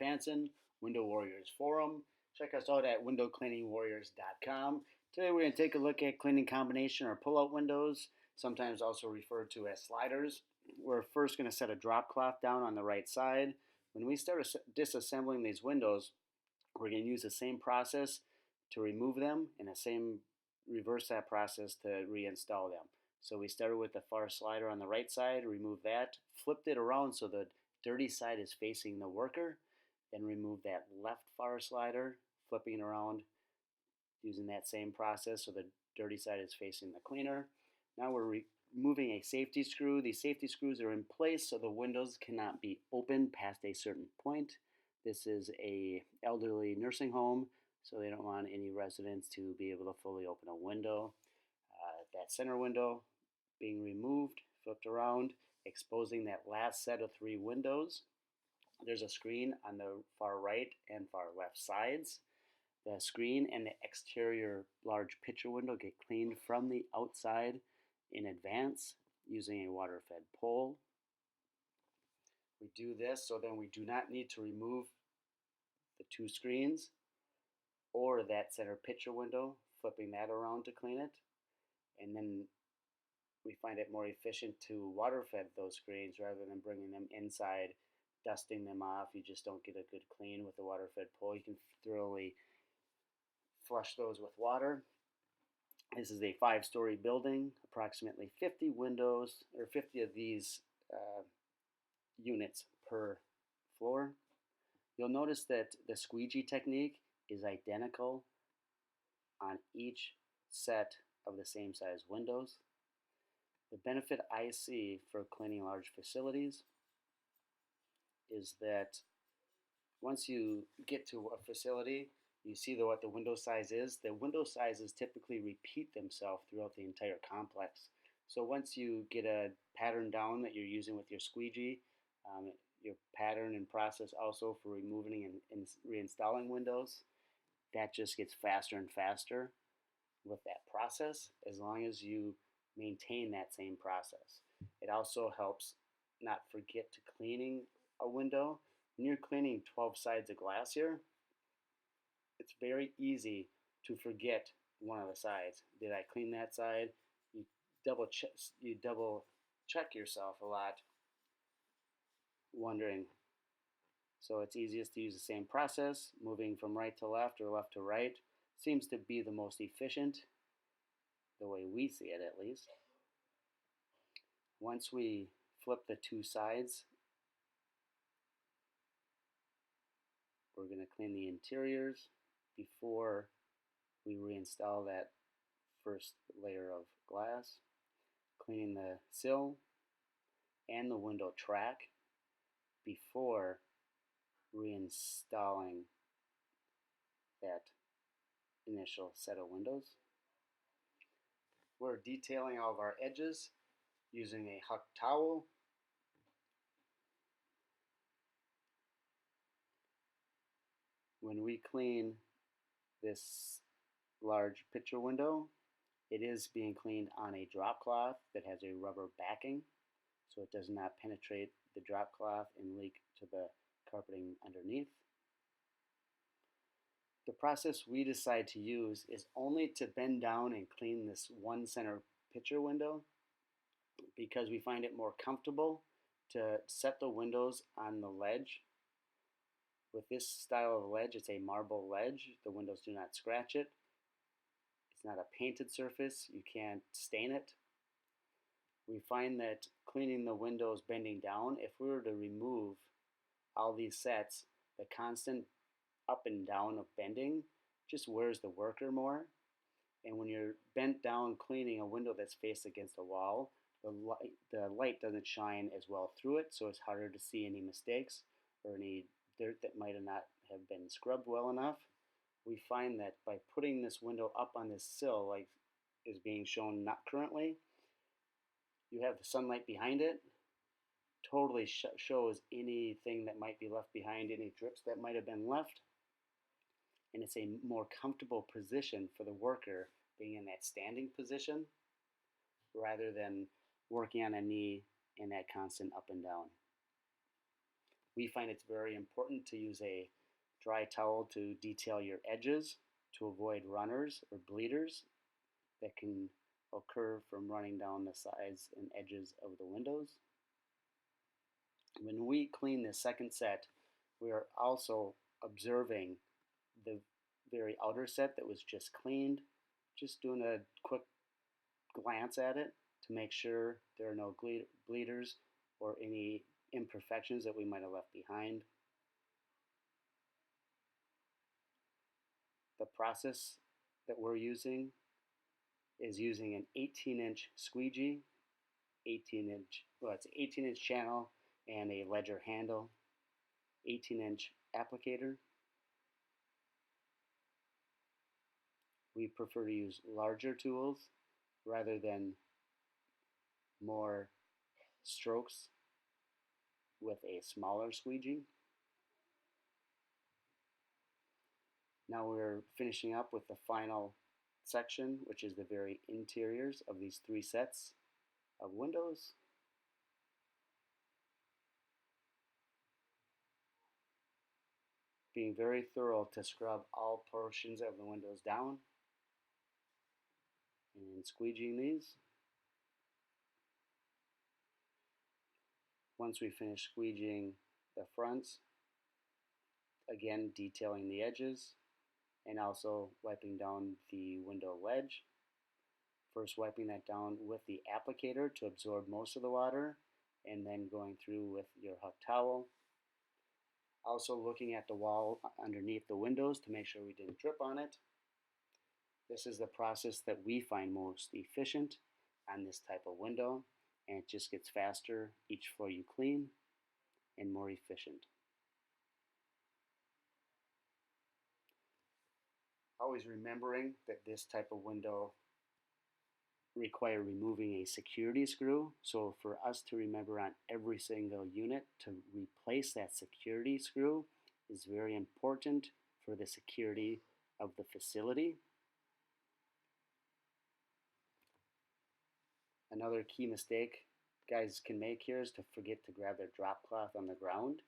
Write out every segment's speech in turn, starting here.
Hansen, Window Warriors Forum. Check us out at windowcleaningwarriors.com. Today we're going to take a look at cleaning combination or pull-out windows, sometimes also referred to as sliders. We're first going to set a drop cloth down on the right side. When we start disassembling these windows, we're going to use the same process to remove them and the same reverse that process to reinstall them. So we started with the far slider on the right side, remove that, flipped it around so the dirty side is facing the worker, then remove that left far slider, flipping it around, using that same process so the dirty side is facing the cleaner. Now we're removing a safety screw. These safety screws are in place so the windows cannot be opened past a certain point. This is a elderly nursing home, so they don't want any residents to be able to fully open a window. That center window being removed, flipped around, exposing that last set of 3 windows. There's a screen on the far right and far left sides. The screen and the exterior large picture window get cleaned from the outside in advance using a water-fed pole. We do this so then we do not need to remove the 2 screens or that center picture window, flipping that around to clean it. And then we find it more efficient to water-fed those screens rather than bringing them inside, dusting them off. You just don't get a good clean with the water-fed pole. You can thoroughly flush those with water. This is a 5-story building, approximately 50 windows, or 50 of these units per floor. You'll notice that the squeegee technique is identical on each set of the same size windows. The benefit I see for cleaning large facilities is that once you get to a facility, you see what the window size is. The window sizes typically repeat themselves throughout the entire complex. So once you get a pattern down that you're using with your squeegee, your pattern and process also for removing and reinstalling windows, that just gets faster and faster with that process as long as you maintain that same process. It also helps not forget to cleaning a window. When you're cleaning 12 sides of glass here, it's very easy to forget one of the sides. Did I clean that side? You double check yourself a lot, wondering. So it's easiest to use the same process, moving from right to left or left to right. Seems to be the most efficient, the way we see it at least. Once we flip the 2 sides, we're going to clean the interiors before we reinstall that first layer of glass. Cleaning the sill and the window track before reinstalling that initial set of windows. We're detailing all of our edges using a Huck towel. When we clean this large picture window, it is being cleaned on a drop cloth that has a rubber backing, so it does not penetrate the drop cloth and leak to the carpeting underneath. The process we decide to use is only to bend down and clean this one center picture window because we find it more comfortable to set the windows on the ledge. With this style of ledge, it's a marble ledge. The windows do not scratch it. It's not a painted surface. You can't stain it. We find that cleaning the windows bending down, if we were to remove all these sets, the constant up and down of bending just wears the worker more. And when you're bent down cleaning a window that's faced against a wall, the light doesn't shine as well through it, so it's harder to see any mistakes or any dirt that might not have been scrubbed well enough. We find that by putting this window up on this sill, like is being shown not currently, you have the sunlight behind it, totally shows anything that might be left behind, any drips that might have been left, and it's a more comfortable position for the worker being in that standing position rather than working on a knee in that constant up and down. We find it's very important to use a dry towel to detail your edges to avoid runners or bleeders that can occur from running down the sides and edges of the windows. When we clean the second set, we are also observing the very outer set that was just cleaned, just doing a quick glance at it to make sure there are no bleeders or any imperfections that we might have left behind. The process that we're using is using an 18-inch squeegee, 18-inch channel and a ledger handle, 18-inch applicator. We prefer to use larger tools rather than more strokes with a smaller squeegee. Now we're finishing up with the final section, which is the very interiors of these three sets of windows. Being very thorough to scrub all portions of the windows down and squeegeeing these. Once we finish squeegeeing the fronts, again detailing the edges and also wiping down the window ledge. First wiping that down with the applicator to absorb most of the water and then going through with your hot towel. Also looking at the wall underneath the windows to make sure we didn't drip on it. This is the process that we find most efficient on this type of window, and it just gets faster each floor you clean and more efficient. Always remembering that this type of window require removing a security screw. So for us to remember on every single unit to replace that security screw is very important for the security of the facility. Another key mistake guys can make here is to forget to grab their drop cloth on the ground.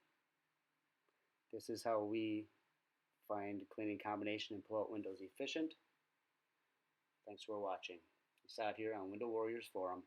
This is how we find cleaning combination and pull-out windows efficient. Thanks for watching. We sat here on Window Warriors Forum.